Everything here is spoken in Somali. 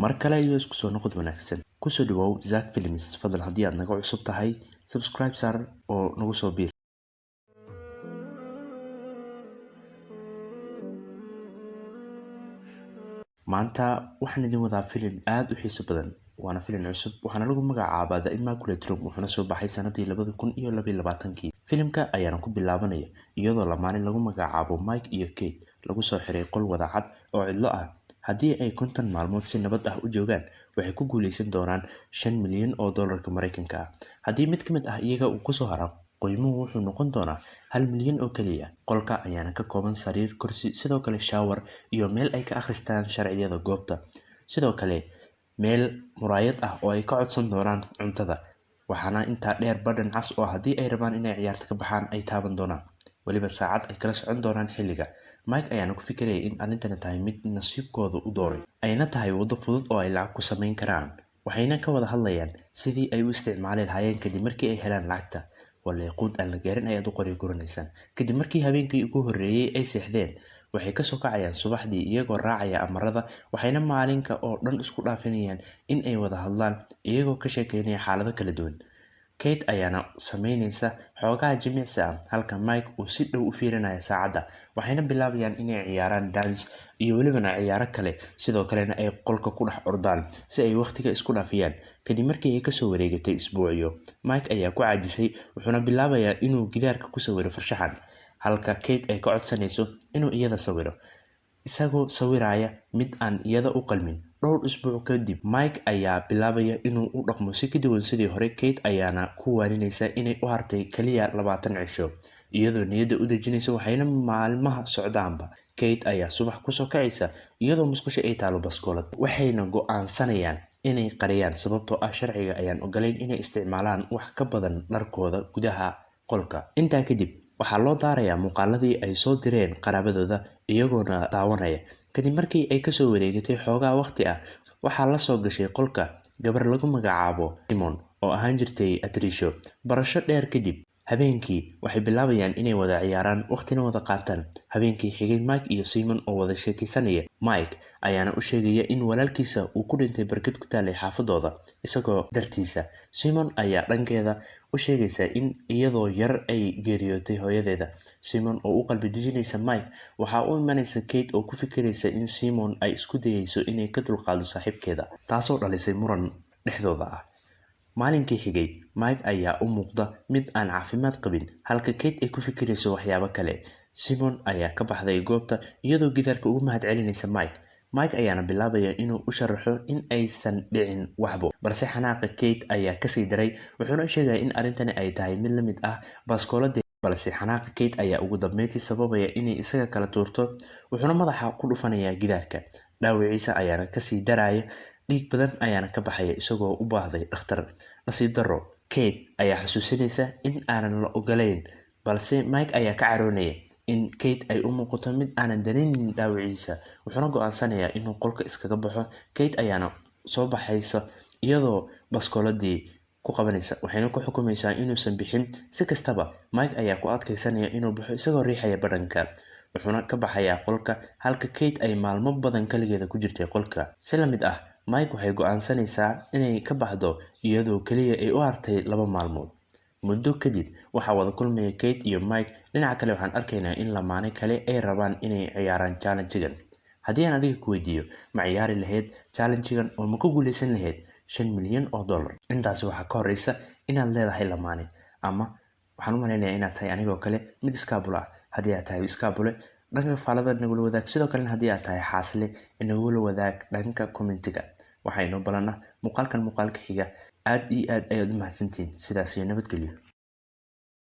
mar kale iyo isku soo noqod wanaagsan kusoo dhawow Zack Films fadlan haddii aad naga cusub tahay subscribe sar oo nagu soo biir maanta waxaan idin wadaa filim aad u xiiso badan waana filim cusub waxaana lagu magacaabaa The Immaculate Room wuxuuna soo baxay sanadii 2022 filimka ayaana ku bilaabanaya iyadoo lamaanin lagu magacaabo Mike iyo Kate lagu soo xiray qol wada cad oo cidlo ah haddii ay 50 maalmood si nabad ah u joogaan waxay ku guuleysan doonaan $5 milyan oo dollarka Mareykanka ah haddii mid ka mid ah iyaga uu ku soo haro qoymuhu wuxuu noqon doonaa $1 milyan oo kaliya qolka ayaana ka kooban sariir kursi sidoo kale shower iyo meel ay ka akhristaan sharciyada goobta sidoo kale meel muraayad ah oo ay ka codsan doonaan cuntada waxaana intaa dheer badhan cas oo haddii ay rabaan inay ciyaarta ka baxaan ay taaban doonaan waliba saacad ay kala socon doonaan xilliga Mike ayaana ku fikiraya in arintani tahay mid nasiibkooda u dooray ayna tahay wado fudud oo ay lacag ku sameyn karaan waxayna ka wada hadlayaan sidii ay u isticmaali lahaayeen kadib markii ay helaan lacagta waleequd aan la gaarin ayaad u qori guranaysan kadib markii habeenkii ugu horeeyay ay seexdeen waxay ka soo kacayaan subaxdii iyagoo raacaya amarada waxayna maalinka oo dhan isku dhaafinayaan in ay wada hadlaan iyagoo ka sheekeynaya xaalado kala duwan Kate ayaana sameynaysa xoogaa jimicsi ah halka Mike uu si dhow u fiirinaya saacada waxayna bilaabayaan inay ciyaaraan dance iyo waliba ciyaaro kale sidoo kalena ay qolka ku dhex ordaan si ay waqtiga isku dhaafiyaan kadib markii ay ka soo wareegatay isbuuciyo Mike ayaa ku caajisay wuxuuna bilaabayaa inuu gidaarka ku sawiro farshaxan halka Kate ay ka codsanayso inuu iyada sawiro isagoo sawiraya mid aan iyada u qalmin dhowr usbuuc kadib Mike ayaa bilaabaya inuu u dhaqmo si ka duwan sidii hore Kate ayaana ku waaninaysa inay u hartay kaliya 20 cisho iyadoo niyadda u dejinaysa waxayna maalmaha socdaanba Kate ayaa subax ku soo kacaysa iyadoo musqusha ay taalo baskoolad waxayna go'aansanayaan inay qariyaan sababtoo ah sharciga ayaan ogolayn inay isticmaalaan wax ka badan dharkooda gudaha qolka intaa kadib waxaa loo daarayaa muuqaaladii ay soo direen qaraabadooda iyagoona daawanaya kadib markii ay kasoo wareegatay xoogaa waqti ah waxaa la soo gashay qolka gabar lagu magacaabo Simon oo ahaan jirtay Atrisho barasho dheer kadib habeenkii waxay bilaabayaan inay wada ciyaaraan waqtina wada qaataan habeenkii xigay Mike iyo Simon oo wada sheekaysanaya Mike ayaana u sheegaya in walaalkiisa uu ku dhintay barkad ku taalay xaafadooda isagoo dartiisa Simon ayaa dhankeeda u sheegaysa in iyadoo yar ay geeriyootay hooyadeeda Simon oo u qalbi dejinaysa Mike waxa uu imanaysa Kate oo ku fikiraysa in Simon ay isku dayayso inay ka dulqaado saaxiibkeeda taasoo dhalisay muran dhexdooda ah maalinkii xigay Mike ayaa u muuqda mid aan caafimaad qabin halka Kate ay ku fikirayso waxyaabo kale Simon ayaa ka baxday goobta iyadoo gidaarka ugu mahad celinaysa Mike ayaana bilaabaya inuu u sharaxo in aysan dhicin waxbo balse xanaaqa Kate ayaa ka sii daray wuxuuna sheegay in arintani ay tahay mid la mid ah baskoolada balse xanaaqa Kate ayaa ugu dambeyntii sababaya inay isaga kala tuurto wuxuuna madaxa ku dhufanayaa gidaarka dhaawiciisa ayaana ka sii daraya dhiig badan ayaana ka baxaya isagoo u baahday dhakhtar nasiib darro Kate ayaa xasuusinaysa in aanan la ogolayn balse Mike ayaa ka caroonaya in Kate ay u muuqato mid aanan dareemin dhaawiciisa wuxuuna go'aansanayaa inuu qolka iskaga baxo Kate ayaana soo baxaysa iyadoo baskooladii ku qabanaysa waxayna ku xukumaysaa inuusan bixin si kastaba Mike ayaa ku adkaysanaya inuu baxo isagoo riixaya badhanka wuxuuna ka baxayaa qolka halka Kate ay maalmo badan kaligeeda ku jirtay qolka si la mid ah Mike waxay go'aansanaysaa inay ka baxdo iyadoo kaliya ay u hartay 2 maalmood muddo kadib waxaa wada kulmaya Kate iyo Mike dhinaca kale waxaan arkaynaa in lamaane kale ay rabaan inay ciyaaraan challenge-gan haddii aan adiga ku weydiiyo ma ciyaari lahayd challenge-gan oo ma ku guuleysan lahayd $5 milyan oo dollar intaasi waxaa ka horeysa inaad leedahay lamaane ama waxaan u maleynayaa inaad tahay anigoo kale mid iskaabula ah haddii aad tahay iskaabule dhanka faalada nagula wadaag sidoo kalena haddii aad tahay xaasle nagula wadaag dhanka commentiga waxaynu balana muuqaalkan muuqaalka xiga aad iyo aad ayaad u mahadsantihiin sidaas iyo nabadgelyo